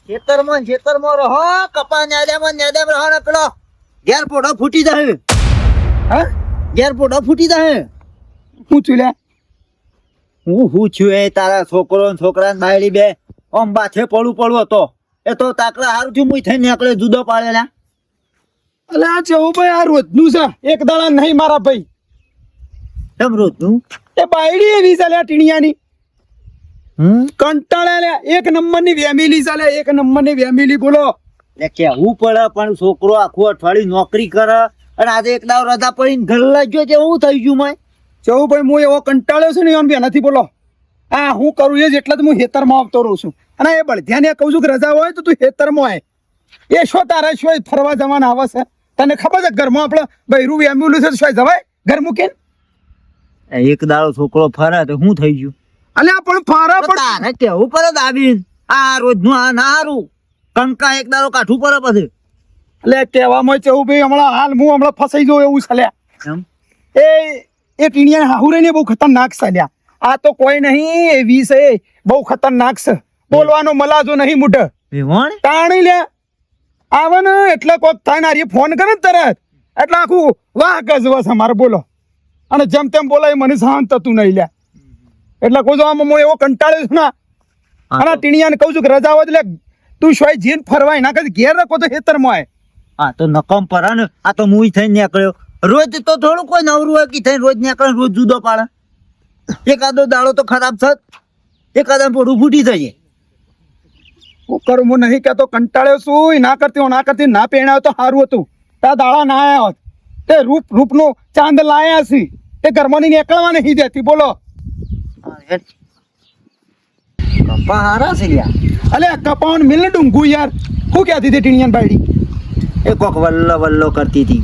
ખેતરમાં રહો કપા નેદામાં રહો ને પેલો ઘેર પોડો ફૂટી જાય. હા ઘેર પોડો ફૂટી જાય. હું છું લ્યા હું છું એ તારા છોકરો છોકરા બાયડી બે આમ બાથે પડું હતો એ તો તાકડા હારું છું મુઈ થઈને નીકળે જુદો પાડેલા. અલે આ ચેવું ભાઈ આ રોજનું છે એક દાડા નહીં મારા ભાઈ. કેમ રોજનું? એ બાયડી એવી ચાલ્યા ટીણિયાની કંટાળ્યા એક નંબરની ફેમિલી ચાલે એક નંબરની ફેમિલી બોલો. કેવું પડે પણ છોકરો આખું અઠવાડિયું નોકરી કરે અને આજે એક દાવ રજા પડીને ઘર લાગ્યો છે એવું થઈ ગયું મેં. ચેવું ભાઈ હું એવો કંટાળ્યો છું ને એમ બે નથી બોલો. આ હું કરું એ જ એટલે જ હું ખેતરમાં આવતો રહું છું. અને એ બળધ્યાને કહું છું કે રજા હોય તો તું ખેતરમાં આય. એ શું તારે શું ફરવા જવાના આવે છે તને ખબર છે ઘરમાં આપણે બૈરું એમ્બ્યુલન્સ છે શું જવાય ઘર મૂકીને? એક દાડો છોકરો ફરે તો શું થઈ ગયું? અને આ પણ ફારા પણ તારે કેવું પડે દાબીન આ રોજનું આ ના હારું કંકા એક દાડો કાઠું પડે પછી. એટલે કહેવામાં ચેવું ભાઈ હમણાં ફસાઈ જાઉં એવું ચાલ્યા. એ ટીણિયા હાહુરે ને બહુ ખતરનાક ચાલ્યા. આ તો કોઈ નહીં એ વીસ એ બહુ ખતરનાક છે. બોલવાનો મલાજો નહીં મુઢ તાણી લે આવે ને એટલે કોક થાય ને ફોન કરે ને તરત એટલે આખું વાહ ગજવા છે મારે બોલો. અને જેમ તેમ બોલાય મને શાંત હતું નહીં લ્યા. એટલે કહું છું આમાં હું એવો કંટાળ્યો છું ના. અને ટીણિયાને કહું છું કે રજા હોય એટલે તું શોય જીન ફરવાય ના કદી ઘેર રાખો તો ખેતરમાં આય. આ તો નકમ પર ને આ તો મુઈ થઈને નીકળ્યો. રોજ તો થોડું કોઈ નવરું હોય કે થઈને રોજ નીકળે રોજ જુદો પાડે. એકાદો દાડો તો ખરાબ થત એકાદા પોડું ફૂટી જાય. હું કરું હું નહીં કહેતો કંટાળ્યો છું ના કરતી ના પહેણાયો તો સારું હતું. ત્યાં દાડા ના આવ્યા હોત તે રૂપનો ચાંદ લાયા છે તે ઘરમાં નીકળવા નહીં દેતી બોલો. કપા હારા છે યાર. અલે કપાውን મિલ ને ડુંગુ યાર શું કહેતી હતી ટીણિયાન બાયડી? એ કોક વલ્લો કરતી હતી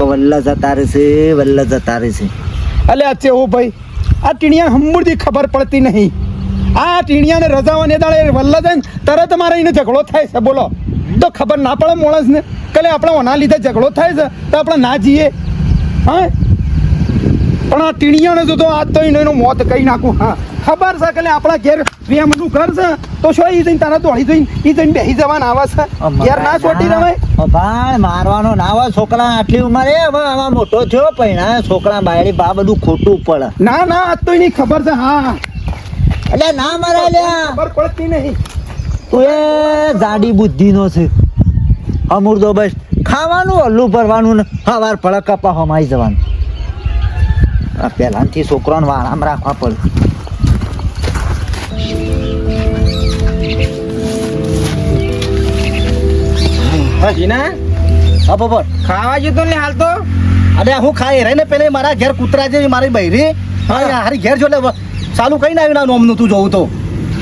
વલ્લા જતા રહેશે વલ્લા જતા રહેશે. અલે અચ્છે ઓ ભાઈ આ ટીણિયાને હમણાંથી ખબર પડતી નહીં. આ ટીણિયાને રજાવાને દાડે વલ્લા જાય ને તરત મારે એને ઝઘડો થાય છે બોલો. તો ખબર ના પડે માણસને કલે આપણે ઓના લીધે ઝઘડો થાય છે તો આપણે ના જઈએ. હા પણ આ ટીણિયાને જો તો આજ તો એનું મોત કહી નાખું. હા ખબર છે કે આપણા ઘેર વેમનું ઘર છે તો શું એ જઈને તારા દોડી જઈને એ જઈને બેસી જવાના આવા છે ઘેર ના છોટી રવાય. ભાઈ મારવાનો ના હોય છોકરા આટલી ઉંમરે હવે આમાં મોટો થયો પૈણા છોકરા બાયડી બા બધું ખોટું પડે. ના આજ તો એની ખબર છે. હા એટલે ના મારા લ્યા ખબર પડતી નહીં. તું એ જાડી બુદ્ધિનો છે અમૂર્દો બસ ખાવાનું હલ્લું ભરવાનું ને સવાર પડે કપા હમાઈ જવાનું. આ પહેલાથી છોકરાને વાળામાં રાખવા પડે. ખાવા જતો ને હાલ તો અરે હું ખાઈ રહી ને પેલે મારા ઘેર કૂતરા છે મારી બૈરી હારી ઘેર જો એટલે ચાલુ કઈ ના આવ્યું નોમનું તું જોવું તો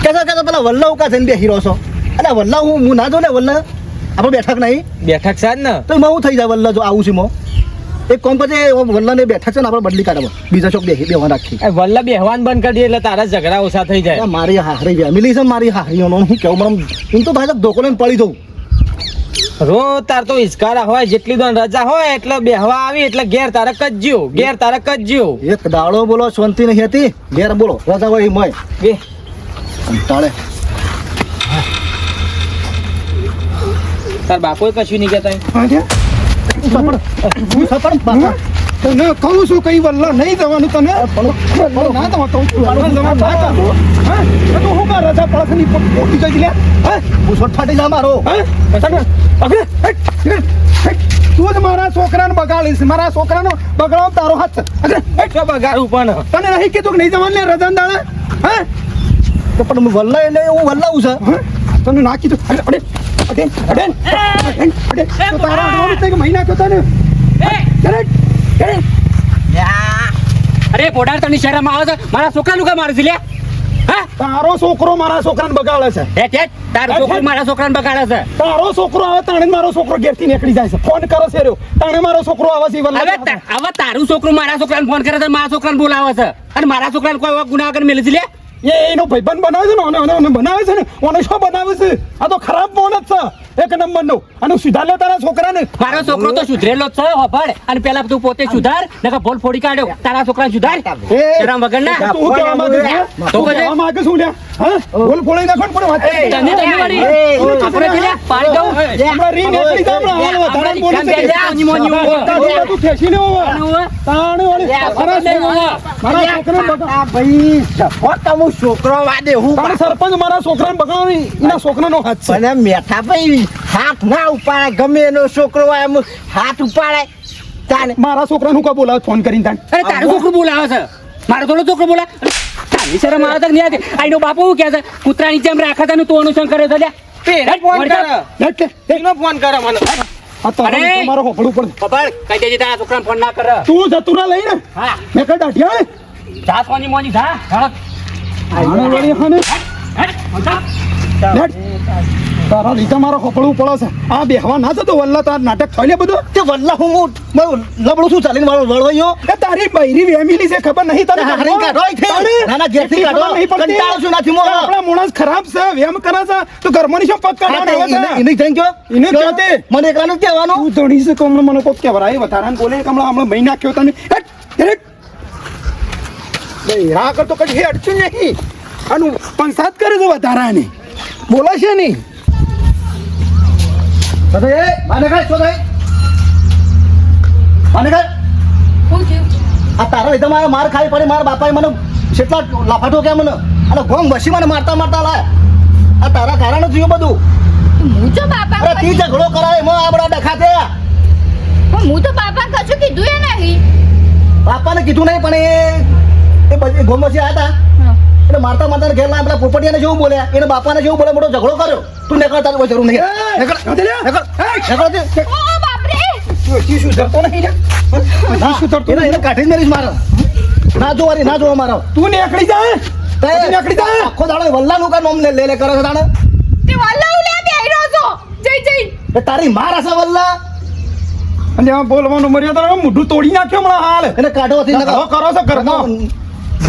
કે પેલા વલ્લા ઉકા થઈને બેસી રહ્યો છો. અરે વલ્લા હું ના જો ને વલ્લા આપણે બેઠક નહીં બેઠક છે ને તો એમાં હું થઈ જાય વલ્લા જો આવું છે મો એક કોમ પછી વલ્લા ને બેઠક છે ને આપણે બદલી કાઢવા બીજા ચોક બેહવા રાખી. વલ્લા બેહવાન બંધ કરી દે એટલે તારા ઝઘડા ઓછા થઈ જાય. મારી હારી ફેમિલી છે મારી હારીઓનો હું કેવું મને એમ તો ભાઈ ધોકો લઈને પડી જવું. રો તાર તો ઈસ્કારા હોય જેટલી દોન રજા હોય એટલે બેહવા આવી એટલે ઘેર તારે કજ્યો એક દાડો બોલો શાંતિ નહીં હતી ઘેર બોલો રજા હોય મય બે કંટાળે. તાર બાપોય કશું નહીં કહેતા તને કહું છું કઈ વલ્લા નહીં જવાનું તને ના તો હું કા રજા પડે પોતી જઈ લે બુસોટ ફાટી જા મારો. તું જ મારા છોકરાને બગાડીશ. મારા છોકરાનો બગાડો તારો હાથ છે. બગાડું પણ તને નહીં કીધું કે નહીં જવાનું ને રજા દાડા હા તો પણ હું વલ્લા એટલે હું વલ્લાવું છે તને ના કીધું. મહિના કહેતા ને અરે પોડાર તને શહેરમાં આવે છે મારા છોકરા લુકા મારે છે લે. તારો છોકરો મારા છોકરાને બગાડે છે. તારો છોકરો મારા છોકરાને બગાડે છે. તારો છોકરો આવે તાણે મારો છોકરો ઘેરથી નીકળી જાય છે. ફોન કરે છે રહ્યો તાણે મારો છોકરો આવે છે. હવે તારું છોકરો મારા છોકરાને ફોન કરે છે મારા છોકરાને બોલાવે છે અને મારા છોકરાને કોઈ ગુનાહ કરી મેલે છે લે. એનો ભાઈબંધ બનાવે છે ને બનાવે છે ને ઓને શું બનાવે છે આ તો ખરાબ ફોન જ છે. એક નંબરનો અને સુધાર લે તારા છોકરાને. મારો છોકરો તો સુધરેલો જ છે હોભળ અને પેલા તું પોતે સુધાર નકર ભોલ ફોડી કાઢ્યો તારા છોકરા સુધાર એ શરમ વગર ના તું કહેવા માંગે છે? તો તું કહેવા માંગે શું લ્યા? હા? બોલ ફોડી નાખો ને પણ વાત કરી. તને વાળી આપણે પેલા પાડી દઉં હમણાં રીંગ નીકળી જાય, હમણાં વધારાનું બોલે છે. તારું તું ખેંચી લેવો હવે. તાણે વાળી મારા છોકરાને બગાડ. આ ભાઈ સપોર્ટ હું છોકરો વાદે હું તારા સરપંચ મારા છોકરાને બગાડવાની એના છોકરાનો હાથ છે. પણ મેઠા ભાઈ હાથ ના ઉપાડે ગમે એનો છોકરો હોય એમ હાથ ઉપાડે તાને મારા છોકરાનું કા બોલાવ ફોન કરીને તાણ. અરે તારું છોકરું બોલાવે છે મારો થોડો છોકરો બોલા તારી શરમ આવે તો નહીં આવતી આઈનો બાપુ શું કહે છે કૂતરાની જેમ રાખા તને તું અનુસરણ કરે છે લ્યા પેલા ફોન કરે લેટ લે. એનો ફોન કરે મને આ તારો અરે! મારો હોફળું પડે. ખબર કઈ દેજે તારા છોકરાને ફોન ના કરે તું જતુરા લઈને હા મેં કઈ દાઢિયા ને જા સોની મોની જા જા આને વળી હાને લેટ. તારા લીધે મારો હોફળું પડે છે. આ બેહવા ના જતો વલ્લા તાર નાટક થઈ લે બધું. તે વલ્લા હું લબડું શું ચાલીને વાળો વળવાયો એ તારી બૈરી વેમીલી છે ખબર નહીં તને? હારી કાઢો અહીંથી. તારે? નાના ઘેરથી કાઢો. ખબર નહીં પડતી? કંટાળો છું નાથી મોં. આપણા મોણસ ખરાબ છે વેમ કરે છે તો ઘરમાંની શું પગ કાઢવાનો આવે છે? એને થઈ ગયો એને જ કહેતે. મને એકલાનું જ કહેવાનું. તું ધણી છે તો હમણાં મને કોક કહેવાય વધારાને બોલે કે હમણાં મહી નાખ્યો તને. હેટ. બૈરા કરતો કદી હેડતું નહીં આનું પંચાયત કરે છે વધારાની બોલે છે નહીં. તો એ માને કાઢ છો માને કાઢ. આ તારા લીધે મારે માર ખાવી પડી. મારા બાપાએ મને કેટલા લાફાટો કે મને અને ગોમ વસી મને મારતા મારતા લાય. આ તારા કારણે થયું બધું. હું તો બાપા અરે તી ઝઘડો કરાય એમાં આ બધા ડખા થયા. હું તો બાપા કશું કીધું એ નહીં. બાપાને કીધું નહીં પણ એ ગોમ વસી આવ્યા હતા એટલે મારતા મારતા ઘેર લાયા. પેલા પોપટિયાને જેવું બોલ્યા એને બાપાને જેવું બોલે મોટો ઝઘડો કર્યો. તું નીકળ તારી કોઈ જરૂર નહીં. નીકળ નીકળ નીકળ. ઓ બાપરે તું શું ધરતો નહીં રે? ના, એને કાઢી જ મેરીશ મારે. ના જોવાની ના જોવા મારો. તું નીકળી જા તું નીકળી જા. આખો દાડો વલ્લાનું કા નોમ લે લે કરે છે તાણે. તે વલ્લા ઉલ્યા બેહી છો જઈ જઈ એ તારી માર હશે વલ્લા. અને આ બોલવાનું મર્યાદા મોઢું તોડી નાખ્યો હમણાં હાલ. એને કાઢો હતી ઝઘડો કરો છો ઘરમાં.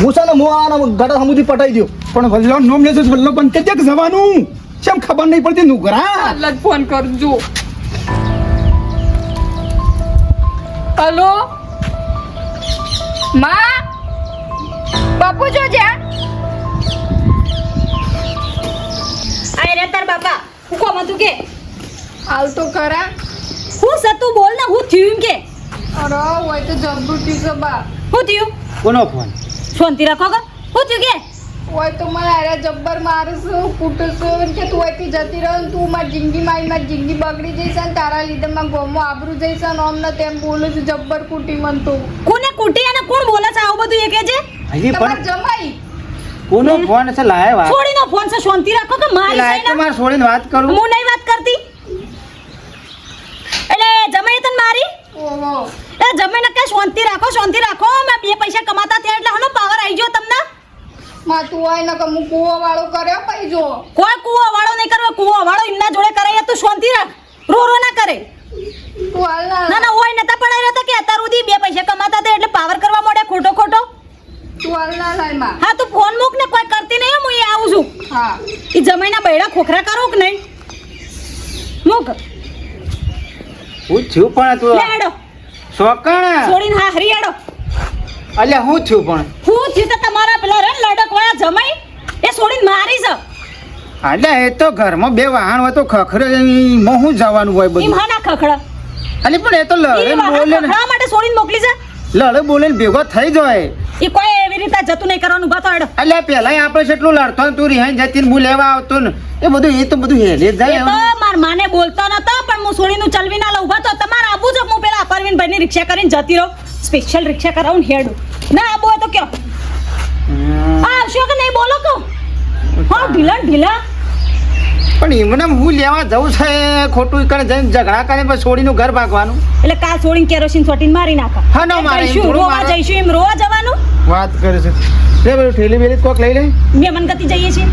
હું છે ને હું આ ગટા સમુદ્રી પટાઈ દઉં. પણ વલ્લો નોમ લેશે વલ્લો બંધ કરી દે કે જવાનું કેમ ખબર નહીં પડતી નુગરા. અલગ ફોન કરજો. હલો માં બાપુ જો જ્યાં આય રે તાર બાપા હું કોમ હતું કે હાલ તો ખરા. હું સતું બોલ ને હું થયું એમ કે અરે હોય તો જબરતી છે બા. હું થયું કોનો ફોન શાંતિ રાખો કે હું થયું કે હોય તો મને આરે જબ્બર મારશે કૂટશે કે તું અહીંથી જતી રહે ને તું મારી જિંદગી મારી જિંદગી બગડી જઈશ ને તારા લીધે મારા ગોમો આબરૂ જઈશ ને અમને તેમ બોલું છું જબ્બર કૂટી મન તો કોને કુટી અને કોણ બોલે છે આવું બધું એ કે છે હજી તમાર પણ જમાઈ કોનો ફોન છે લાય વાત છોડીનો ફોન છે શાંતિ રાખો કે મારી લાય તો સાઈડ માર છોડીને વાત કરું હું નહીં વાત કરતી એટલે જમાઈ તને મારી ઓહો એ જમાઈને કે શાંતિ રાખો મેં બે પૈસા કમાતા થયા એટલે હનો પાવર આવી ગયો તમને માં તું આય ને કે હું કૂવો વાળો કર્યો પઈ જો કોઈ કૂવો વાળો નહીં કરવો કૂવો વાળો એમના જોડે કરાય તું શાંતિ રાખ રો ના કરે તું હાલ ના ના ઓય નતા પડાઈ રહ્યા કે અત્યાર સુધી બે પૈસા કમાતા હતા એટલે પાવર કરવા મોડે ખોટો તું હાલ ના લાય માં હા તું ફોન મૂક ને કોઈ કરતી નહીં હું એ આવું છું હા એ જમાઈના બૈડા ખોખરા કરો કે નહીં મૂક હું થયું પણ તું લે હેડો સોકણ છોડીને હા હરી હેડો અલ્યા હું થયું પણ હું થયું તો તમારા પેલા રે લડક વાળા જમાઈ એ છોડીને મારી છે અલ્યા એ તો ઘરમાં બે વાહન હોય તો ખખરે માં હું જવાનું હોય એમ બધું હા ના ખખડા અલી પણ એ તો લડે એ વાહન બોલે ને ખખડાવા માટે છોડીને મોકલી છે લડે બોલે ને ભેગો થઈ જાય એ કોઈ એવી રીતે જતું નહીં કરવાનું ઉભા તો હેડો અલ્યા પેલા આપણે કેટલું લડતો ને તું રિહાઈ જતી ને હું લેવા આવતો ને એ તો બધું હેલે જ એ જાય તો માર માને બોલતો નતો પણ હું છોડીનું ચલવી ના લઉં ઉભા તો તમારે આબુ જ હું પેલા પરવીનભાઈ ની રિક્ષા કરીને જતી રહું સ્પેશિયલ રિક્ષા કરાવું હેડું ના આબુ હોય તો કયો આવશો કે નહીં બોલો કહો હા ઢીલા પણ એમને હું લેવા જવું છે ખોટું કરે જઈને ઝઘડા કરે પછી છોડીનું ઘર ભાગવાનું એટલે કાલ છોડીને કેરોસીન છોટીને મારી નાખો હા, ના મારે, એમ જઈશું, થોડું રોવા મારે. જઈશું એમ રોવા જવાનું વાત કરે છે લે પેલું ઠેલી બેલી કોક લઈ લે મેમન ગતિ જઈએ છીએ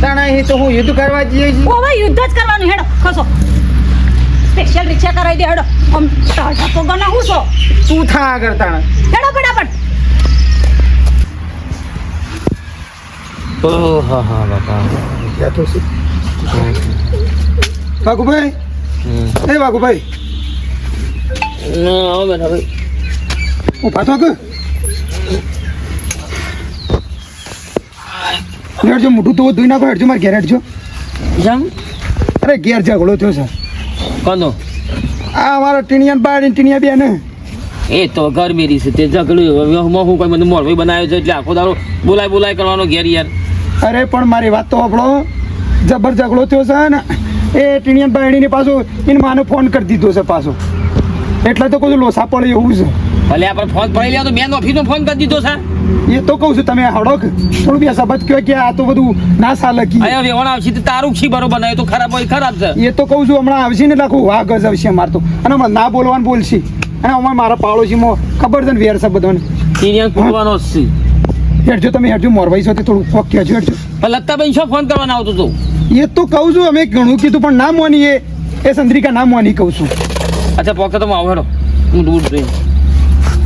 તાણા અહીં તો હું યુદ્ધ કરવા જઈએ છીએ ઓ હવે યુદ્ધ જ કરવાનું હેડો ખસો સ્પેશિયલ રિક્ષા કરાવી દે હેડો આમ ટાઢા પગના હું છો તું થા આગળ તાણા હેડો ફટાફટ ઓહ હા બાપા વાઘુભાઈ એ વાઘુભાઈ આવો બેઠા ભાઈ ઉભા તો કે હેડજો મોઢું તો ધોઈ નાખો હેડજો મારે ઘેર હેડજો જમ અરે ઘેર ઝઘડો થયો છે કોનો આ અમારા ટીણિયા બાર ટીણિયા બે ને એ તો ગરમી છે તે ઝઘડું હું કોઈ મને મોરવાઈ બનાવ્યો છે એટલે આખો દાડો બોલાય કરવાનો ઘેર યાર અરે પણ મારી વાત તો આપણો જબર ઝઘડો થયો છે ને એ ટીણિયા બાયડીને પાછો એને માને ફોન કરી દીધો છે પાછો એટલે તો કોઈ લોસા પડે એવું છે ભલે આપણે ફોન પડી લ્યા તો મેન ઓફિસનો ફોન કરી દીધો છે એ તો કહું છું તમે હડોક થોડું બે શબ્દ કહો કે આ તો બધું ના ચાલે કી અહીંયા વેવણ આવશે તો તારું છી બરોબર બનાવ્યો તો ખરાબ હોય ખરાબ છે એ તો કહું છું હમણાં આવશે ને લાખું વાઘ જ આવશે અમારે તો અને હમણાં ના બોલવાનું બોલશે અને અમારે મારા પાડોશીમાં ખબર છે ને વેર છે બધાને ટીનિયન કૂદવાનો જ છે હેડજો તમે હેડજો મોરભાઈ સાથે થોડું ફોક કહેજો હેડજો પણ લત્તાભાઈ શું ફોન કરવાનો આવતો તો એ તો કહું છું અમે ઘણું કીધું પણ ના મોની એ ચંદ્રિકા ના મોની કહું છું અચ્છા પોકે તો આવો હેડો હું દૂર જોઈ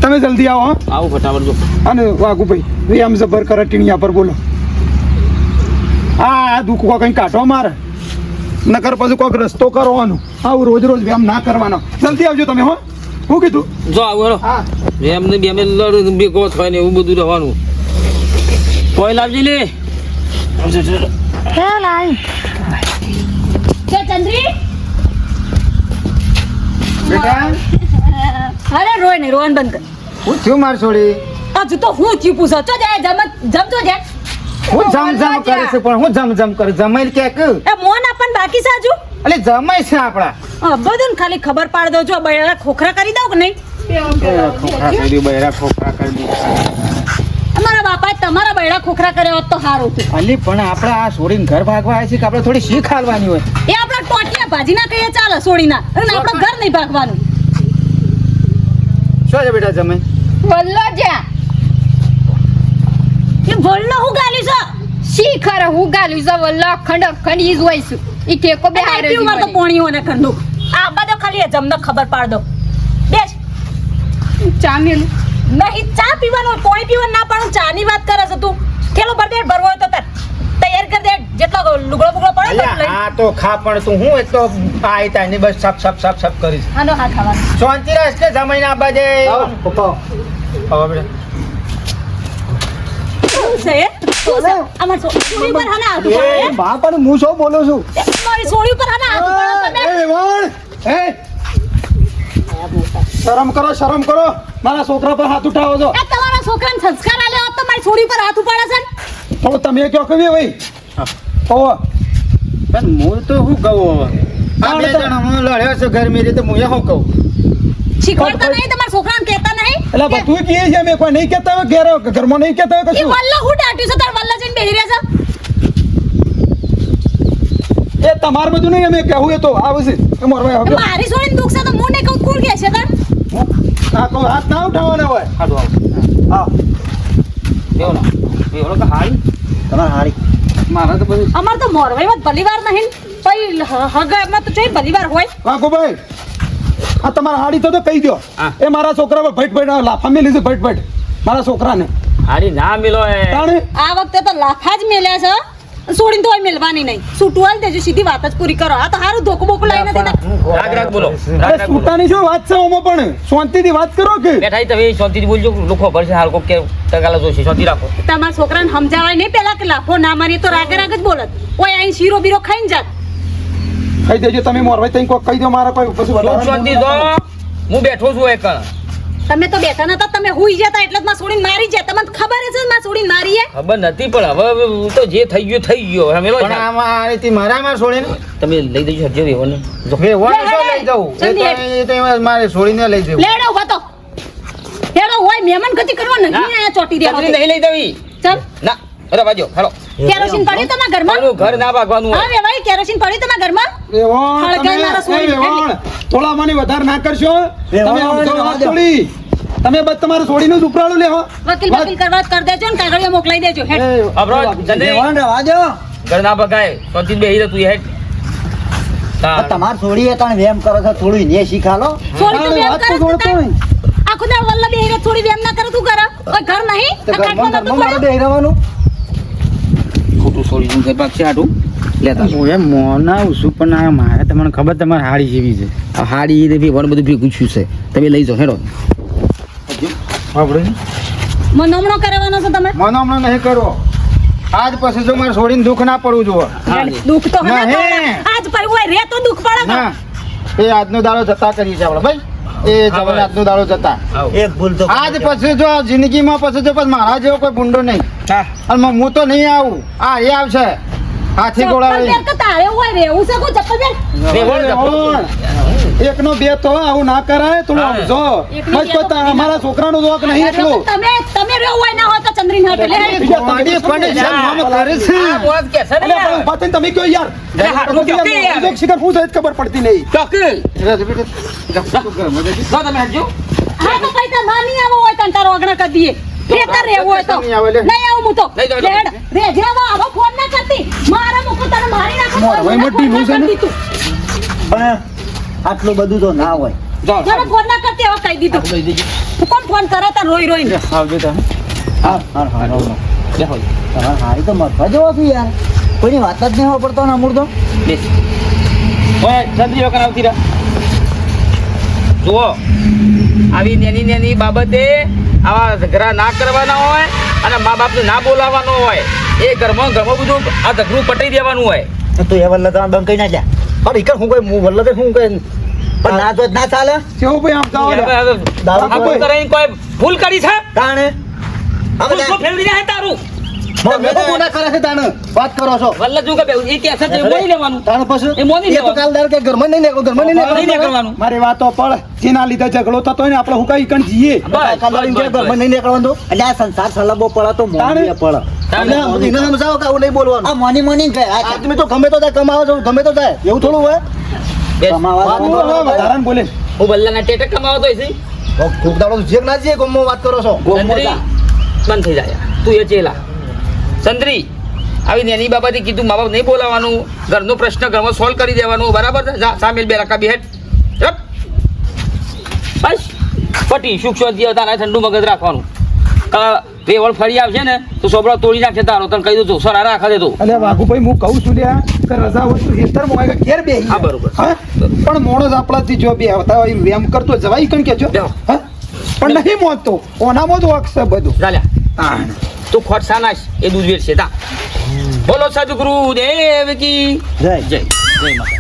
તમે જલ્દી આવો હા આવું ફટાફટ જો અને વાઘુભાઈ આમ જબર કરે ટીણિયા પર બોલો આ દુઃખ કંઈ કાઢો મારે નકર પછી કોઈક રસ્તો કરવાનો આવું રોજ રોજ વ્યાયામ ના કરવાનો જલ્દી આવજો તમે હો શું કીધું જો આવું હેડો હા એમને બે લડ ભેગો થાય ને એવું બધું રહેવાનું કોઈ લાવજી લે કે ચંદ્રી બેટા અરે રોય નહીં રોવાનું બંધ કર હું થયું માર છોડી હજુ તો હું થયું પૂછો ચો જાય જમતો જાય હું જમ કરે છે પણ હું જમ કરે જમાઈ કે એ મોન આપણ બાકી છે હજુ એટલે જમાઈ છે આપડા બધું ને ખાલી ખબર પાડ દો જો બૈરા ખોખરા કરી દઉં કે નહીં અમારા બાપાએ તમારા બૈરા ખોખરા કર્યા હોત તો સારું હતું અલી પણ આપણે આ છોડીને ઘર ભાગવા આવ્યા છે કે આપણે થોડી શીખ હાલવાની હોય એ આપણા ટોટિયા ભાજી ના કહીએ ચાલે છોડીના અને આપણું ઘર નહીં ભાગવાનું શું છે બેટા જમાઈ વલ્લો જ્યાં એ વલ્લો હું ગાલી છે શી ખરે હું ગાલ્યું છે વલ્લો અખંડ ઈ જ હોય છું ઈ ટેકો બે હારે આઈપી માં તો પોણીઓને ખંડુ આ બધો ખાલી જમને ખબર પાડ દો બેસ ચા મેલું નહીં ચા પીવાનું પોણી પીવાનું ના પાડું ચા ની વાત કરે છે તું થેલો ભર દે ભરવો હોય તો તાર તૈયાર કરી દે જેટલો લુગડો બુગડો પડે તો લઈ આ તો ખા પણ તું હું એક તો આઈ તાની બસ સપ કરીશ આનો હા ખાવાનું શાંતિ રાખ કે જમાઈને આ બાજે પપ્પા હવે બેટા શું છે અમાર સોળી પર હના આવતું એ પડે બા પણ હું શું બોલું છું મારી સોળી પર હના આવતું પડે તમે શરમ કરો મારા છોકરા પર હાથ ઉઠાવો છો એ તમારા છોકરાને સંસ્કાર આલ્યો હોત તો મારી સોળી પર હાથ ઉપાડે છે થોડું તમે કયો કવી ભાઈ ઓ પણ હું તો શું કહું હવે આ બે જણ હું લડ્યો છું ગરમી રીતે હું શું કહું શીખવાડતા નહીં તમારા છોકરાને કહેતા નહીં એટલે બધું કહીએ છીએ અમે કોઈ નહીં કહેતા હોય ઘરમાં નહીં કહેતા હોય એ કશું વલ્લા હું ડાટ્યું છે તાર વલ્લા જઈને બેહી રહ્યા છે એ તમારે બધું નહીં અમે કહેવું એ તો આવશે મોરભાઈ હવે મારી સોળીને દુઃખ છે તો હું નહીં કહું કોણ કહે છે તાર આ કોઈ હાથ ના ઉઠાવવાના હોય હાડો હા બેવો ના બેવો કે હાલ તમારે હારી મારા તો બધું અમાર તો મોરવાઈમાં ભલીવાર નહીં પછી હગામાં તો જોઈ ભલીવાર હોય વાઘુભાઈ આ તમારા હાડી તો કહી દો હા. એ મારા છોકરા પર ભઈટ લાફા મેલી છે ભઈટ મારા છોકરાને હારી ના મિલો એ તાણે આ વખતે તો લાફા જ મેલ્યા છે સોડીને તો મેલવાની નહીં છૂટવાલ દેજો સીધી વાત જ પૂરી કરો આ તો હારું ધોકું બોકું લઈને દીધા રાગ બોલો અરે છૂટાની શું વાત છે ઓમાં પણ શાંતિથી વાત કરો કે બેઠા તમે શાંતિથી બોલજો લોકો ભરશે હાલ કોક કે ટકાલા જોશે શાંતિ રાખો તમારા છોકરાને સમજાવાય નહીં પેલા કે લાફો ના મારી તો રાગે રાગ જ બોલત ઓય અહીં શીરો બીરો ખાઈને જાત કહી દેજો તમે મોરભાઈ તઈ કોઈ કહી દો મારા કોઈ પછી તું શાંતિ જો હું બેઠો છું એક તમે તો બેઠા નતા તમે હુઈ જતા એટલે જ માં છોડીને મારી જાય તમને ખબર છે માં છોડીને મારી હે ખબર નથી પણ હવે તો જે થઈ ગયો હવે મેલો પણ આમાં આ રીતે મારામાં છોડીને તમે લઈ દેજો હરજો વેવોને વેવાને લે, શું લે, લઈ જવું જલ્દી એ તો એમાં મારે છોડીને લઈ જવું લેડો વાતો લેડો હોય મહેમાન ગતિ કરવા નહીં આયા ચોટી દે છત્રી નહીં લઈ દેવી ચાલ ના અરે બાજો હેલો કેરોસીન પડ્યું તમારા ઘરમાં મારું ઘર ના ભાગવાનું હા વેવાઈ કેરોસીન પડ્યું તમારા ઘરમાં વેવાણ હળગાઈ મારા તમે છોડીને વેવાણ થોડા માની વધારે ના કરશો વેવાણ, તમે આમ જો વેવાણ વાત દો. છોડી તમે બસ તમારા છોડીનું જ ઉપરાળું લેવો વકીલ વકીલ કરવા જ કરી દેજો ને કાગળિયા મોકલાઈ દેજો હેડ અબરો ચંદ્રી વેવાણ રહેવા દો. ઘર ના ભગાય શાંતિ બેહી રહે તું હેડ આ તમારે છોડીએ તાણે વેમ કરો છો થોડું ને શીખાલો છોડી તો વેમ વાત તો કરે જોડતો છે હોય. આખો દા વલ્લા બેહીરે થોડી વેમ ના કરે તું કરે ઓય ઘર નહીં તો આ ખાટલો ઘરમાં નતું મારે પડ્યું? બેહી રહેવાનું ખોટું છોડી દઉં ઘર ભાગશે હાટું લેતા હું એમ મોનાવું છું પણ આ મારે તમને ખબર તમારે હાડી જેવી છે આ હાડી ને ભેગું બધું ભેગું છું છે તમે લઈ જાઓ હેડો આપણે મનોમણો કરવાનો છો તમે મને હમણાં નહીં કરો આજ પછી જો મારે છોડીને દુઃખ ના પડવું જોઈએ દુઃખ તો ના, હમણાં હે. પડે. આજ પર હોય રે તો દુઃખ પડે ને. ના એ આજનો દાડો જતા કરીએ છીએ આપણે ભાઈ એ જવાને આજનો દાડો જતા એક ભૂલ તો આજ પછી જો જિંદગીમાં પછી જો પછી મારા જેવો કોઈ ભૂંડો નહીં અને હું તો નહીં આવું આ એ આવશે હાથી ચપ્પલ ગોળા પહેર કે તારે હોય રહેવું છે કોઈ ચપ્પલ પહેર. એકનો બે તો આવું ના કરાય તું સમજો એકનો બસ બે તો કોઈ અમારા છોકરાનો દોક નહીં એટલું તમે રહ્યો હોય ના હોય તો ચંદ્રીને હાથે લે. તમારી પણ જન્મ કરે છે મોજ કે છે અલ્યા પણ ઉભા થઈને તમે કયો યાર અરે હારું કયો કે યાર? બીજો શિકાર પૂછે જ ખબર પડતી નહીં તમે હટજો હા તો કઈ તાર માની આવો હોય તો તારો અગણા કરી દઈએ બેકાર રહેવું હોય તો નહીં આવે લે. નહીં આવું હું તો લઈ જાઓ, લેડ રે જેવા આવો ફોન ના કરતી મારા મુકો તને મારી નાખો મોર, ભાઈ, મોટી નું છે ને? પણ આટલું બધું તો ના હોય જરા ફોન ના કરતી હવે કહી દીધું લઈ દેજો તું કોણ ફોન કરે તાર રોઈ રોઈને આવજો તમે હા હા હા બેહો હા એ તો મરવા જેવો છું યાર કોઈની વાત જ નહીં પડતો ને અમૂર તો બેસ ઓય જલ્દી વખત આવતી રહે જુઓ આવી નાની નાની બાબતે આવા ઝઘડા ના કરવાના હોય અને મા બાપને ના બોલાવવાનો હોય એ ઘરમાં બધું આ ઝઘડું પટાઈ દેવાનું હોય તો એ વલ્લા તમે બંધ કરી ના જા પણ ઈકર હું કોઈ વલ્લા હું કોઈ પણ ના તો જ ના ચાલે કેવું ભાઈ આમ જાઓ લે. દારૂ આ કોઈ કરે કોઈ ભૂલ કરી છે તાણે ભૂલ તો ફેરવી જાય તારું મેં તો ગુના કરે છે તાણે વાત કરો છો વલ્લા જો કે એ કે છે એ બોલી લેવાનું તાણે પછી એ મોની એ તો લેવાનું. કાલદાર કે ઘરમાં નહીં નીકળો ઘરમાં નહીં નહીં નીકળો કરવાનું મારી વાતો પડ જેના લીધે ઝઘડો થતો હોય ને આપણે હું કઈ કણ જઈએ બસ, કાલદાર બસ, કે બસ, ઘરમાં નહીં નીકળવાનું એટલે આ સંસાર સલબો પડે તો મોંઘી પડે એને એને સમજાવો કે આવું નહીં બોલવાનું આ મોની મોની કહે આ આદમી તો ગમે તો જાય કમાવા જાવ ગમે તો જાય એવું થોડું હોય બેસ. કમાવા તું હવે વધારાને બોલે હું બલ્લાના ટેટક કમાવતો હોય છે ખૂબ દાડો જેક ના જઈએ ગમો વાત કરો છો ચંદ્રી બંધ થઈ જાય તું એ ચેલા ચંદ્રી આવી નાની બાબતે કીધું મા બાપ નહીં બોલાવાનું ઘરનો પ્રશ્ન ઘરમાં સોલ્વ કરી દેવાનું બરાબર છે જા સામેલ બે રકા બેહેટ ચપ બસ પટી સુખ શાંતિ તારા ઠંડુ મગજ રાખવાનું રેવળ ફરી આવશે ને તો સોબળો તોડી નાખે તારો તને કહી દઉં સરા રાખા દે તું અલ્યા વાઘુભાઈ હું કહું છું લ્યા કે રજા હોય તો હેતર મોય કે ઘેર બેહી હા, બરોબર. હા? પણ મોણસ આપણાથી જો બે આવતા હોય વેમ કરતો જવાય કણ કેજો બેહો. હા પણ નહીં મોતો ઓનામાં જ વાક છે બધું ચાલ્યા હા તું ખોટ સાનાશ એ દૂધ વેર છે તા બોલો સદગુરુ દેવ કી જય જય જય માતા